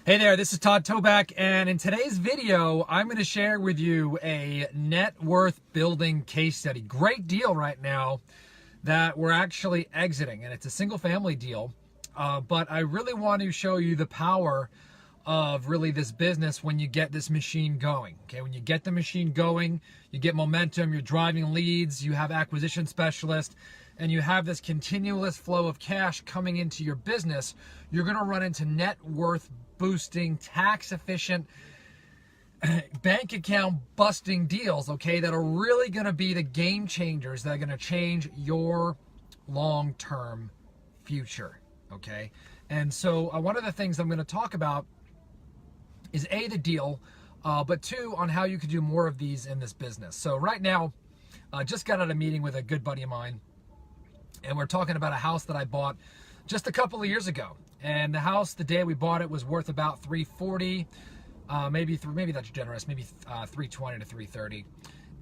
Hey there, this is Todd Toback, and in today's video, I'm going to share with you a net worth building case study. Great deal right now that we're actually exiting, and it's a single family deal, but I really want to show you the power of really this business when you get this machine going. Okay, when you get the machine going, you get momentum, you're driving leads, you have acquisition specialists, and you have this continuous flow of cash coming into your business. You're going to run into net worth boosting, tax efficient, bank account busting deals, okay, that are really going to be the game changers that are going to change your long-term future, okay? And so one of the things I'm going to talk about is A, the deal, but two, on how you could do more of these in this business. So right now, just got out of a meeting with a good buddy of mine, and we're talking about a house that I bought just a couple of years ago. And the house, the day we bought it, was worth about $340, maybe that's generous, maybe $320 to $330.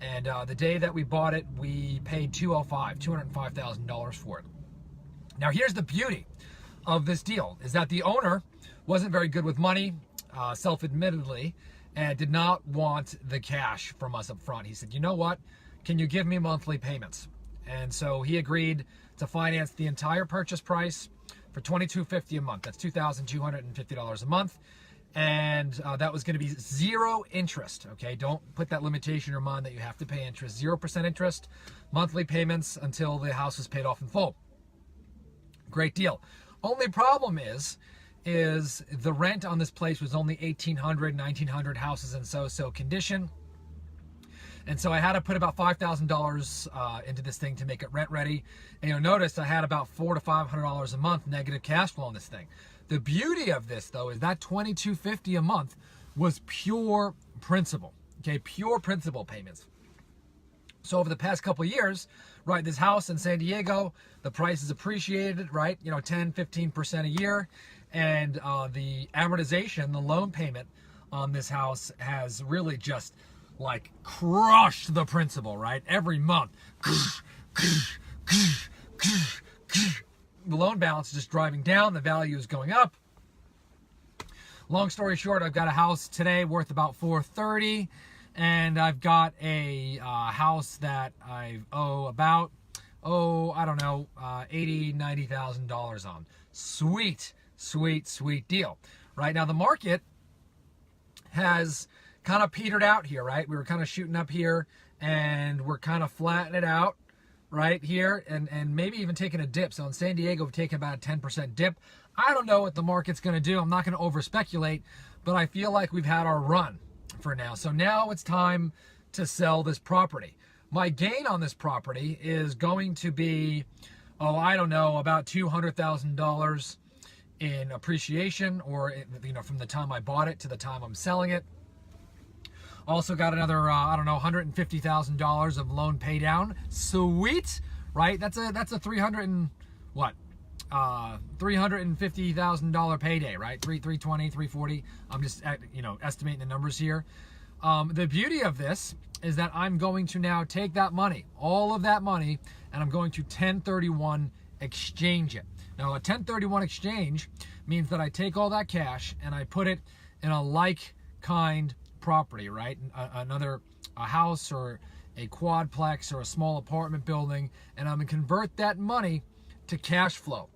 And the day that we bought it, we paid $205,000 for it. Now here's the beauty of this deal, is that the owner wasn't very good with money, self-admittedly, and did not want the cash from us up front. He said, you know what, can you give me monthly payments? And so he agreed to finance the entire purchase price for $2,250 a month. That's $2,250 a month. And that was going to be 0 interest. Okay, don't put that limitation in your mind that you have to pay interest. 0% interest, monthly payments until the house is paid off in full. Great deal. Only problem is the rent on this place was only $1,800, $1,900, houses in so-so condition. And so I had to put about $5,000 into this thing to make it rent ready. And you'll notice I had about $400 to $500 a month negative cash flow on this thing. The beauty of this, though, is that $2,250 a month was pure principal. Okay, pure principal payments. So over the past couple of years, right, this house in San Diego, the price is appreciated, right, 10, 15% a year. And the amortization, the loan payment on this house has really just like crush the principal, right? Every month, the loan balance is just driving down, the value is going up. Long story short, I've got a house today worth about $430, and I've got a house that I owe about, I don't know, $80,000, $90,000 on. Sweet, sweet, sweet deal. Right now, the market has kind of petered out here, right? We were kind of shooting up here, and we're kind of flattening it out right here, and maybe even taking a dip. So in San Diego, we've taken about a 10% dip. I don't know what the market's going to do. I'm not going to over speculate, but I feel like we've had our run for now. So now it's time to sell this property. My gain on this property is going to be, I don't know, about $200,000 in appreciation, or from the time I bought it to the time I'm selling it. Also got another, I don't know, $150,000 of loan pay down. Sweet, right? That's a $350,000 payday, right? $320, $340. I'm just, estimating the numbers here. The beauty of this is that I'm going to now take that money, all of that money, and I'm going to 1031 exchange it. Now, a 1031 exchange means that I take all that cash and I put it in a like-kind property, right? A house or a quadplex or a small apartment building, and I'm going to convert that money to cash flow.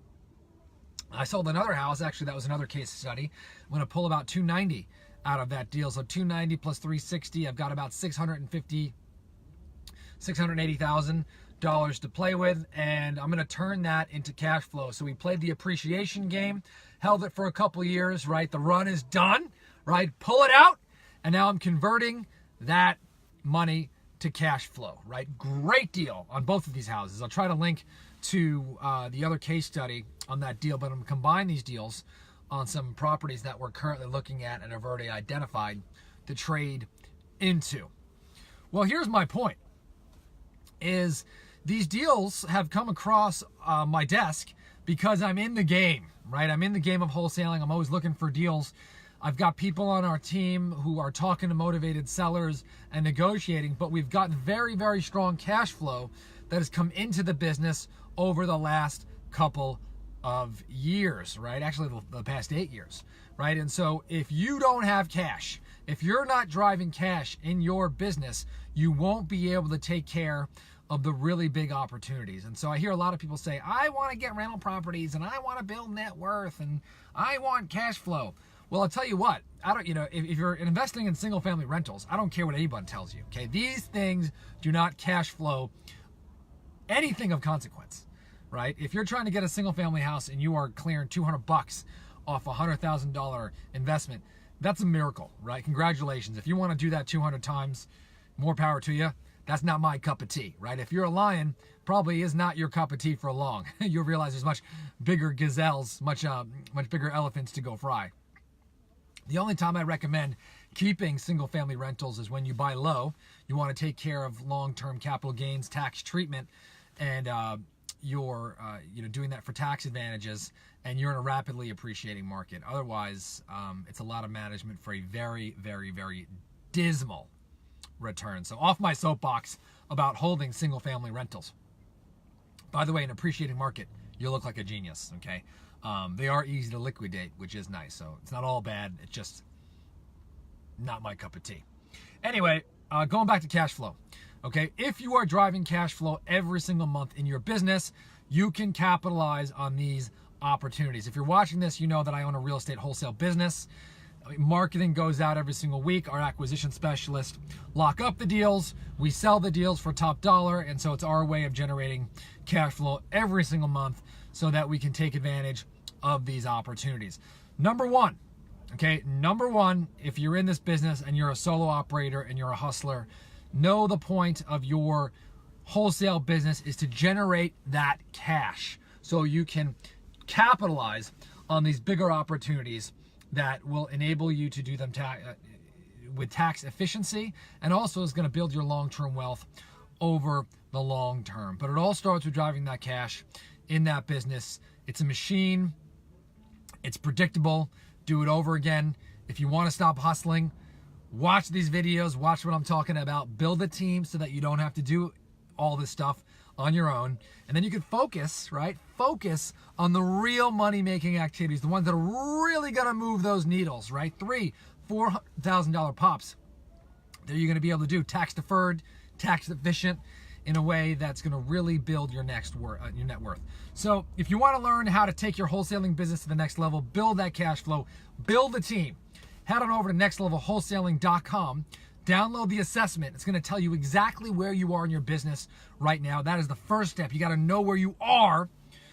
I sold another house, actually that was another case study. I'm going to pull about $290 out of that deal. So $290 plus $360, I've got about $680,000 to play with, and I'm going to turn that into cash flow. So we played the appreciation game, held it for a couple of years, right? The run is done, right? Pull it out. And now I'm converting that money to cash flow, right? Great deal on both of these houses. I'll try to link to the other case study on that deal, but I'm going to combine these deals on some properties that we're currently looking at and have already identified to trade into. Well, here's my point, is these deals have come across my desk because I'm in the game, right? I'm in the game of wholesaling. I'm always looking for deals. I've got people on our team who are talking to motivated sellers and negotiating, but we've got very, very strong cash flow that has come into the business over the last couple of years, right? Actually, the past 8 years, right? And so if you don't have cash, if you're not driving cash in your business, you won't be able to take care of the really big opportunities. And so I hear a lot of people say, I want to get rental properties and I want to build net worth and I want cash flow. Well, I'll tell you what, if you're investing in single family rentals, I don't care what anyone tells you, okay? These things do not cash flow anything of consequence, right? If you're trying to get a single family house and you are clearing $200 off a $100,000 investment, that's a miracle, right? Congratulations. If you want to do that 200 times, more power to you. That's not my cup of tea, right? If you're a lion, probably is not your cup of tea for long. You'll realize there's much bigger gazelles, much bigger elephants to go fry. The only time I recommend keeping single family rentals is when you buy low. You want to take care of long-term capital gains, tax treatment, and you're doing that for tax advantages, and you're in a rapidly appreciating market. Otherwise, it's a lot of management for a very, very, very dismal return. So off my soapbox about holding single family rentals. By the way, in an appreciating market, you look like a genius, okay? They are easy to liquidate, which is nice. So it's not all bad. It's just not my cup of tea. Anyway, going back to cash flow. Okay, if you are driving cash flow every single month in your business, you can capitalize on these opportunities. If you're watching this, you know that I own a real estate wholesale business. Marketing goes out every single week. Our acquisition specialists lock up the deals. We sell the deals for top dollar. And so it's our way of generating cash flow every single month so that we can take advantage of these opportunities. Number one, if you're in this business and you're a solo operator and you're a hustler, know the point of your wholesale business is to generate that cash so you can capitalize on these bigger opportunities that will enable you to do them with tax efficiency, and also is going to build your long-term wealth over the long term. But it all starts with driving that cash in that business. It's a machine. It's predictable. Do it over again. If you want to stop hustling, watch these videos, watch what I'm talking about, build a team so that you don't have to do all this stuff on your own. And then you can focus, right? Focus on the real money-making activities, the ones that are really going to move those needles, right? $3,000-$4,000 pops that you're going to be able to do tax deferred, tax efficient, in a way that's going to really build your net worth. So if you want to learn how to take your wholesaling business to the next level, build that cash flow, build a team, head on over to nextlevelwholesaling.com. Download the assessment. It's going to tell you exactly where you are in your business right now. That is the first step. You got to know where you are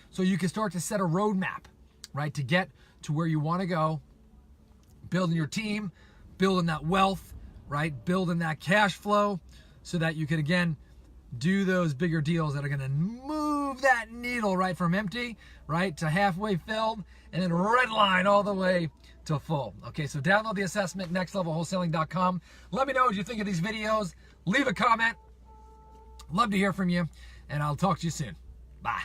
so you can start to set a roadmap, right, to get to where you want to go, building your team, building that wealth, right, building that cash flow so that you can, again, do those bigger deals that are going to move that needle right from empty, right, to halfway filled, and then red line all the way to full. Okay, so download the assessment, nextlevelwholesaling.com. Let me know what you think of these videos. Leave a comment. Love to hear from you, and I'll talk to you soon. Bye.